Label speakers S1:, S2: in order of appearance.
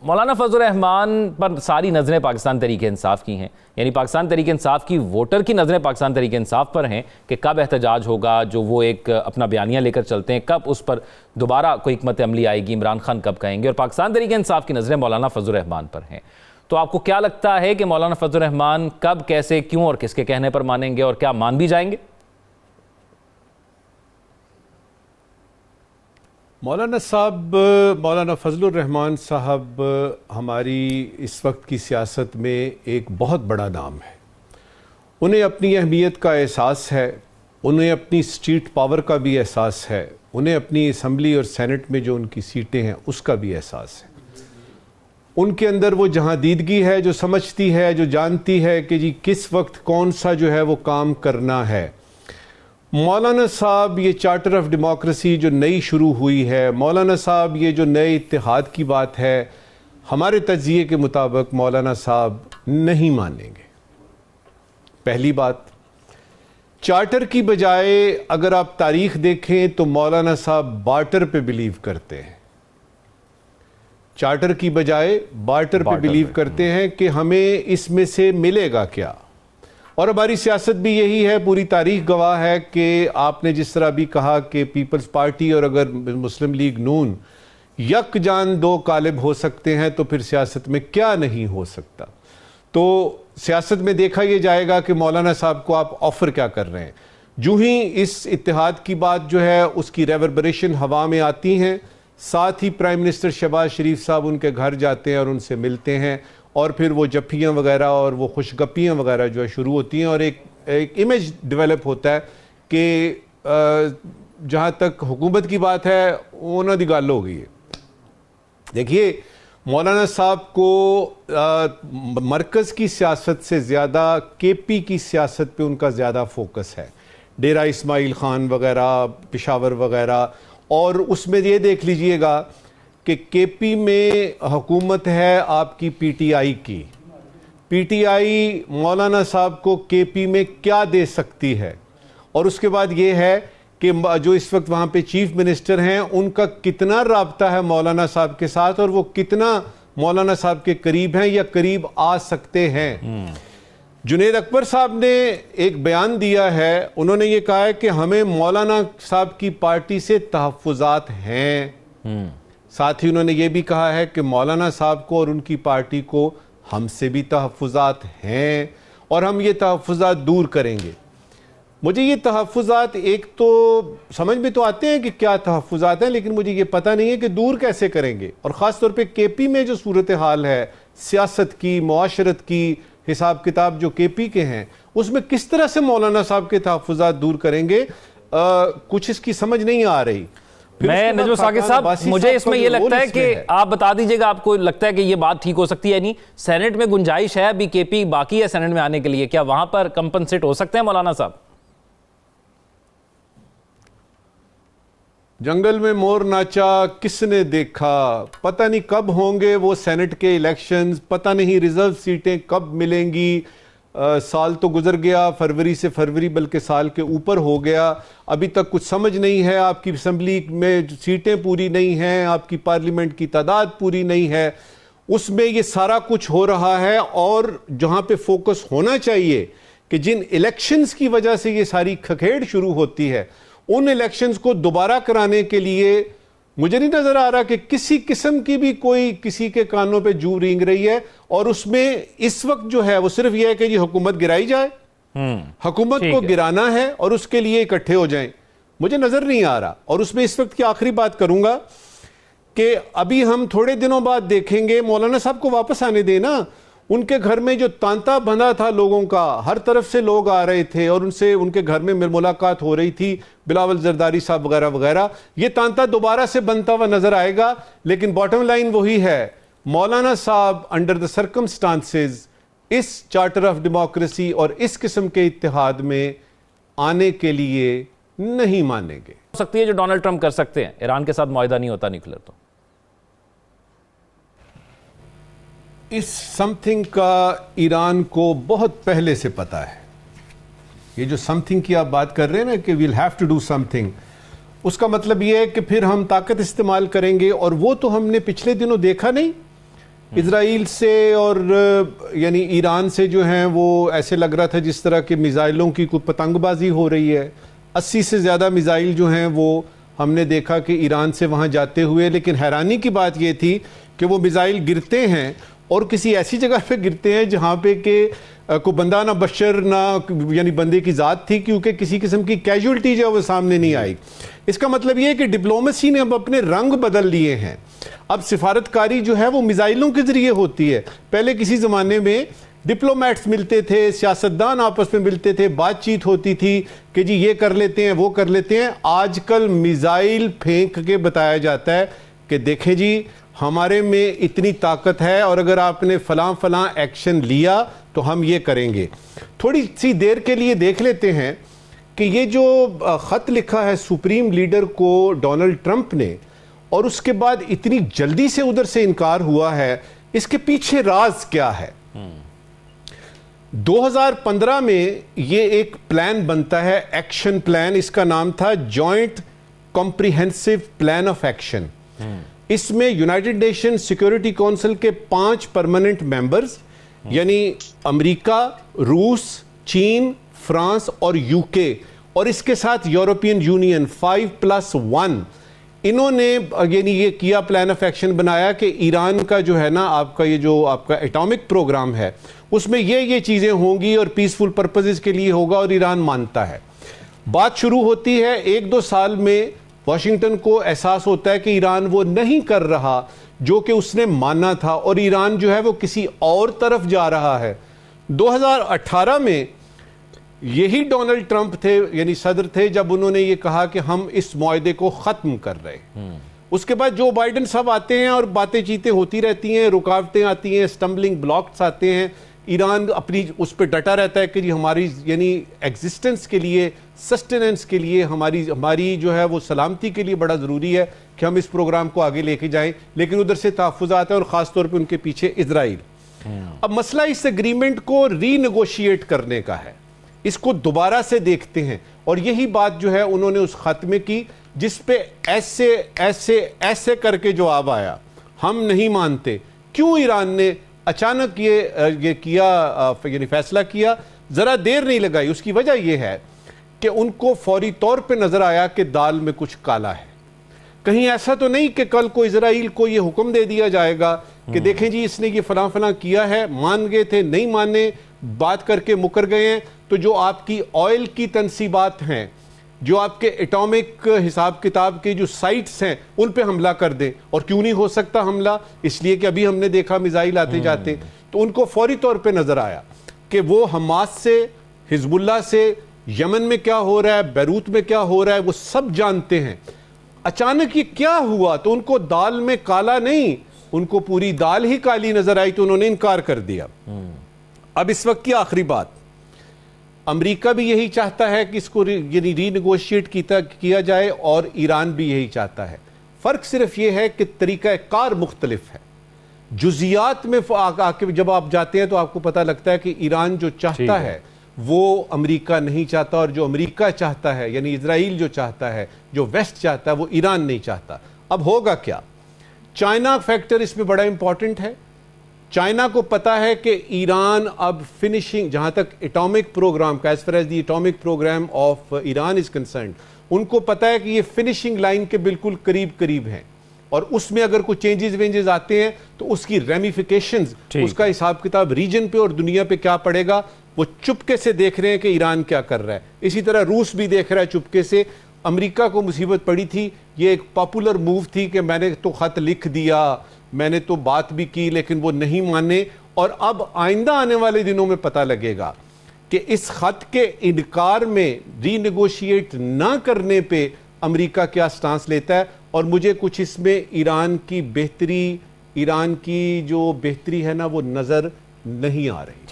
S1: مولانا فضل الرحمان پر ساری نظریں پاکستان تحریک انصاف کی ہیں، یعنی پاکستان تحریک انصاف کی ووٹر کی نظریں پاکستان تحریک انصاف پر ہیں کہ کب احتجاج ہوگا، جو وہ ایک اپنا بیانیہ لے کر چلتے ہیں، کب اس پر دوبارہ کوئی حکمت عملی آئے گی، عمران خان کب کہیں گے، اور پاکستان تحریک انصاف کی نظریں مولانا فضل الرحمان پر ہیں۔ تو آپ کو کیا لگتا ہے کہ مولانا فضل الرحمان کب، کیسے، کیوں اور کس کے کہنے پر مانیں گے، اور کیا مان بھی جائیں گے؟
S2: مولانا فضل الرحمان صاحب ہماری اس وقت کی سیاست میں ایک بہت بڑا نام ہے۔ انہیں اپنی اہمیت کا احساس ہے، انہیں اپنی اسٹریٹ پاور کا بھی احساس ہے، انہیں اپنی اسمبلی اور سینٹ میں جو ان کی سیٹیں ہیں اس کا بھی احساس ہے۔ ان کے اندر وہ جہاں دیدگی ہے، جو سمجھتی ہے، جو جانتی ہے کہ جی کس وقت کون سا جو ہے وہ کام کرنا ہے۔ مولانا صاحب یہ چارٹر آف ڈیموکریسی جو نئی شروع ہوئی ہے، مولانا صاحب یہ جو نئے اتحاد کی بات ہے، ہمارے تجزیے کے مطابق مولانا صاحب نہیں مانیں گے۔ پہلی بات، چارٹر کی بجائے اگر آپ تاریخ دیکھیں تو مولانا صاحب بارٹر پہ بلیو کرتے ہیں۔ چارٹر کی بجائے بارٹر پہ بلیو کرتے ہیں کہ ہمیں اس میں سے ملے گا کیا، اور ہماری سیاست بھی یہی ہے، پوری تاریخ گواہ ہے کہ آپ نے جس طرح بھی کہا کہ پیپلز پارٹی اور اگر مسلم لیگ نون یک جان دو قالب ہو سکتے ہیں تو پھر سیاست میں کیا نہیں ہو سکتا۔ تو سیاست میں دیکھا یہ جائے گا کہ مولانا صاحب کو آپ آفر کیا کر رہے ہیں۔ جو ہی اس اتحاد کی بات جو ہے اس کی ریوربریشن ہوا میں آتی ہیں، ساتھ ہی پرائم منسٹر شہباز شریف صاحب ان کے گھر جاتے ہیں اور ان سے ملتے ہیں، اور پھر وہ جفیاں وغیرہ اور وہ خوش گپیاں وغیرہ جو ہے شروع ہوتی ہیں، اور ایک امیج ڈیولپ ہوتا ہے کہ جہاں تک حکومت کی بات ہے انہوں دی گل ہو گئی ہے۔ دیکھیے، مولانا صاحب کو مرکز کی سیاست سے زیادہ کے پی کی سیاست پہ ان کا زیادہ فوکس ہے، ڈیرہ اسماعیل خان وغیرہ، پشاور وغیرہ، اور اس میں یہ دیکھ لیجئے گا کہ کے پی میں حکومت ہے آپ کی پی ٹی آئی کی۔ پی ٹی آئی مولانا صاحب کو کے پی میں کیا دے سکتی ہے، اور اس کے بعد یہ ہے کہ جو اس وقت وہاں پہ چیف منسٹر ہیں ان کا کتنا رابطہ ہے مولانا صاحب کے ساتھ، اور وہ کتنا مولانا صاحب کے قریب ہیں یا قریب آ سکتے ہیں۔ جنید اکبر صاحب نے ایک بیان دیا ہے، انہوں نے یہ کہا ہے کہ ہمیں مولانا صاحب کی پارٹی سے تحفظات ہیں۔ ساتھ ہی انہوں نے یہ بھی کہا ہے کہ مولانا صاحب کو اور ان کی پارٹی کو ہم سے بھی تحفظات ہیں، اور ہم یہ تحفظات دور کریں گے۔ مجھے یہ تحفظات ایک تو سمجھ میں تو آتے ہیں کہ کیا تحفظات ہیں، لیکن مجھے یہ پتہ نہیں ہے کہ دور کیسے کریں گے، اور خاص طور پہ کے پی میں جو صورتحال ہے سیاست کی، معاشرت کی، حساب کتاب جو کے پی کے ہیں، اس میں کس طرح سے مولانا صاحب کے تحفظات دور کریں گے، کچھ اس کی سمجھ نہیں آ رہی۔
S1: میں نجم ثاقب صاحب، مجھے اس میں یہ لگتا ہے کہ آپ بتا دیجئے گا آپ کو لگتا ہے کہ یہ بات ٹھیک ہو سکتی ہے، نہیں سینٹ میں گنجائش ہے، ابھی کے پی باقی ہے سینٹ میں آنے کے لیے، کیا وہاں پر کمپنسیٹ ہو سکتے ہیں مولانا صاحب؟
S2: جنگل میں مور ناچا کس نے دیکھا، پتہ نہیں کب ہوں گے وہ سینٹ کے الیکشنز، پتہ نہیں ریزرو سیٹیں کب ملیں گی۔ سال تو گزر گیا، فروری سے فروری بلکہ سال کے اوپر ہو گیا، ابھی تک کچھ سمجھ نہیں ہے، آپ کی اسمبلی میں سیٹیں پوری نہیں ہیں، آپ کی پارلیمنٹ کی تعداد پوری نہیں ہے، اس میں یہ سارا کچھ ہو رہا ہے۔ اور جہاں پہ فوکس ہونا چاہیے کہ جن الیکشنز کی وجہ سے یہ ساری کھکھیڑ شروع ہوتی ہے، ان الیکشنز کو دوبارہ کرانے کے لیے مجھے نہیں نظر آ رہا کہ کسی قسم کی بھی کوئی کسی کے کانوں پہ جو رینگ رہی ہے، اور اس میں اس وقت جو ہے وہ صرف یہ ہے کہ یہ حکومت گرائی جائے، حکومت کو گرانا ہے اور اس کے لیے اکٹھے ہو جائیں۔ مجھے نظر نہیں آ رہا، اور اس میں اس وقت کی آخری بات کروں گا کہ ابھی ہم تھوڑے دنوں بعد دیکھیں گے، مولانا صاحب کو واپس آنے دینا، ان کے گھر میں جو تانتا بندھا تھا لوگوں کا، ہر طرف سے لوگ آ رہے تھے اور ان سے ان کے گھر میں ملاقات ہو رہی تھی، بلاول زرداری صاحب وغیرہ وغیرہ، یہ تانتا دوبارہ سے بنتا ہوا نظر آئے گا۔ لیکن باٹم لائن وہی ہے، مولانا صاحب انڈر دا سرکمسٹانسز اس چارٹر آف ڈیموکریسی اور اس قسم کے اتحاد میں آنے کے لیے نہیں مانیں گے۔
S1: ہو سکتی ہے جو ڈونلڈ ٹرمپ کر سکتے ہیں، ایران کے ساتھ معاہدہ نہیں ہوتا نیوکلیئر تو
S2: اس سم تھنگ کا ایران کو بہت پہلے سے پتا ہے۔ یہ جو سم تھنگ کی آپ بات کر رہے ہیں نا کہ we'll have to do something, اس کا مطلب یہ ہے کہ پھر ہم طاقت استعمال کریں گے، اور وہ تو ہم نے پچھلے دنوں دیکھا نہیں اسرائیل سے اور یعنی ایران سے جو ہیں وہ ایسے لگ رہا تھا جس طرح کے میزائلوں کی کوئی پتنگ بازی ہو رہی ہے. 80 سے زیادہ میزائل جو ہیں وہ ہم نے دیکھا کہ ایران سے وہاں جاتے ہوئے, لیکن حیرانی کی بات یہ تھی کہ وہ میزائل گرتے ہیں اور کسی ایسی جگہ پہ گرتے ہیں جہاں پہ کہ کوئی بندہ نہ بشر نہ یعنی بندے کی ذات تھی, کیونکہ کسی قسم کی کیجولٹی جو ہے وہ سامنے نہیں آئی. اس کا مطلب یہ ہے کہ ڈپلومیسی نے اب اپنے رنگ بدل لیے ہیں. اب سفارتکاری جو ہے وہ میزائلوں کے ذریعے ہوتی ہے. پہلے کسی زمانے میں ڈپلومیٹس ملتے تھے, سیاستدان آپس میں ملتے تھے, بات چیت ہوتی تھی کہ جی یہ کر لیتے ہیں وہ کر لیتے ہیں. آج کل میزائل پھینک کے بتایا جاتا ہے کہ دیکھیں جی ہمارے میں اتنی طاقت ہے اور اگر آپ نے فلاں فلاں ایکشن لیا تو ہم یہ کریں گے. تھوڑی سی دیر کے لیے دیکھ لیتے ہیں کہ یہ جو خط لکھا ہے سپریم لیڈر کو ڈونلڈ ٹرمپ نے اور اس کے بعد اتنی جلدی سے ادھر سے انکار ہوا ہے, اس کے پیچھے راز کیا ہے. 2015 میں یہ ایک پلان بنتا ہے, ایکشن پلان, اس کا نام تھا joint comprehensive plan of action. اس میں یونائٹڈ نیشن سیکورٹی کونسل کے 5 پرماننٹ ممبرز یعنی امریکہ, روس, چین, فرانس اور یو کے اور اس کے ساتھ یورپین یونین 5+1 انہوں نے یعنی یہ کیا پلان آف ایکشن بنایا کہ ایران کا جو ہے نا آپ کا یہ جو آپ کا ایٹامک پروگرام ہے اس میں یہ چیزیں ہوں گی اور پیسفل پرپزز کے لیے ہوگا اور ایران مانتا ہے. بات شروع ہوتی ہے 1-2 سال میں واشنگٹن کو احساس ہوتا ہے کہ ایران وہ نہیں کر رہا جو کہ اس نے مانا تھا اور ایران جو ہے وہ کسی اور طرف جا رہا ہے. 2018 میں یہی ڈونلڈ ٹرمپ تھے یعنی صدر تھے جب انہوں نے یہ کہا کہ ہم اس معاہدے کو ختم کر رہے ہیں. اس کے بعد جو بائیڈن صاحب آتے ہیں اور باتیں چیتیں ہوتی رہتی ہیں, رکاوٹیں آتی ہیں, سٹمبلنگ بلاکس آتے ہیں. ایران اپنی اس پہ ڈٹا رہتا ہے کہ جی ہماری یعنی ایگزسٹنس کے لیے, سسٹیننس کے لیے, ہماری جو ہے وہ سلامتی کے لیے بڑا ضروری ہے کہ ہم اس پروگرام کو آگے لے کے جائیں. لیکن ادھر سے تحفظات ہیں اور خاص طور پہ ان کے پیچھے اسرائیل. اب مسئلہ اس ایگریمنٹ کو ری نیگوشیٹ کرنے کا ہے, اس کو دوبارہ سے دیکھتے ہیں اور یہی بات جو ہے انہوں نے اس خط میں کی جس پہ ایسے ایسے ایسے کر کے جواب آیا, ہم نہیں مانتے. کیوں ایران نے اچانک یہ کیا یعنی فیصلہ کیا, ذرا دیر نہیں لگائی. اس کی وجہ یہ ہے کہ ان کو فوری طور پہ نظر آیا کہ دال میں کچھ کالا ہے. کہیں ایسا تو نہیں کہ کل کو اسرائیل کو یہ حکم دے دیا جائے گا کہ دیکھیں جی اس نے یہ فلاں فلاں کیا ہے, مان گئے تھے نہیں مانے, بات کر کے مکر گئے ہیں تو جو آپ کی آئل کی تنصیبات ہیں, جو آپ کے ایٹامک حساب کتاب کے جو سائٹس ہیں ان پہ حملہ کر دیں. اور کیوں نہیں ہو سکتا حملہ, اس لیے کہ ابھی ہم نے دیکھا میزائل آتے جاتے. تو ان کو فوری طور پہ نظر آیا کہ وہ حماس سے, حزب اللہ سے, یمن میں کیا ہو رہا ہے, بیروت میں کیا ہو رہا ہے وہ سب جانتے ہیں. اچانک یہ کیا ہوا تو ان کو دال میں کالا نہیں, ان کو پوری دال ہی کالی نظر آئی تو انہوں نے انکار کر دیا. اب اس وقت کی آخری بات, امریکہ بھی یہی چاہتا ہے کہ اس کو یعنی ری نیگوشیٹ کیا جائے اور ایران بھی یہی چاہتا ہے. فرق صرف یہ ہے کہ طریقہ کار مختلف ہے. جزیات میں جب آپ جاتے ہیں تو آپ کو پتہ لگتا ہے کہ ایران جو چاہتا ہے وہ امریکہ نہیں چاہتا, اور جو امریکہ چاہتا ہے یعنی اسرائیل جو چاہتا ہے, جو ویسٹ چاہتا ہے, وہ ایران نہیں چاہتا. اب ہوگا کیا؟ چائنا فیکٹر اس میں بڑا امپورٹنٹ ہے. چائنا کو پتا ہے کہ ایران اب فنشنگ, جہاں تک ایٹامک پروگرام کا, as far as the atomic program of Iran is concerned, ان کو پتا ہے کہ یہ فنشنگ لائن کے بالکل قریب ہیں اور اس میں اگر کوئی چینجز وینجز آتے ہیں تو اس کی ریمیفیکیشنز, اس کا حساب کتاب ریجن پہ اور دنیا پہ کیا پڑے گا, وہ چپکے سے دیکھ رہے ہیں کہ ایران کیا کر رہا ہے. اسی طرح روس بھی دیکھ رہا ہے چپکے سے. امریکہ کو مصیبت پڑی تھی, یہ ایک پاپولر موو تھی کہ میں نے تو خط لکھ دیا, میں نے تو بات بھی کی, لیکن وہ نہیں مانے. اور اب آئندہ آنے والے دنوں میں پتہ لگے گا کہ اس خط کے انکار میں, ری نیگوشیٹ نہ کرنے پہ امریکہ کیا سٹانس لیتا ہے. اور مجھے کچھ اس میں ایران کی جو بہتری ہے نا وہ نظر نہیں آ رہی.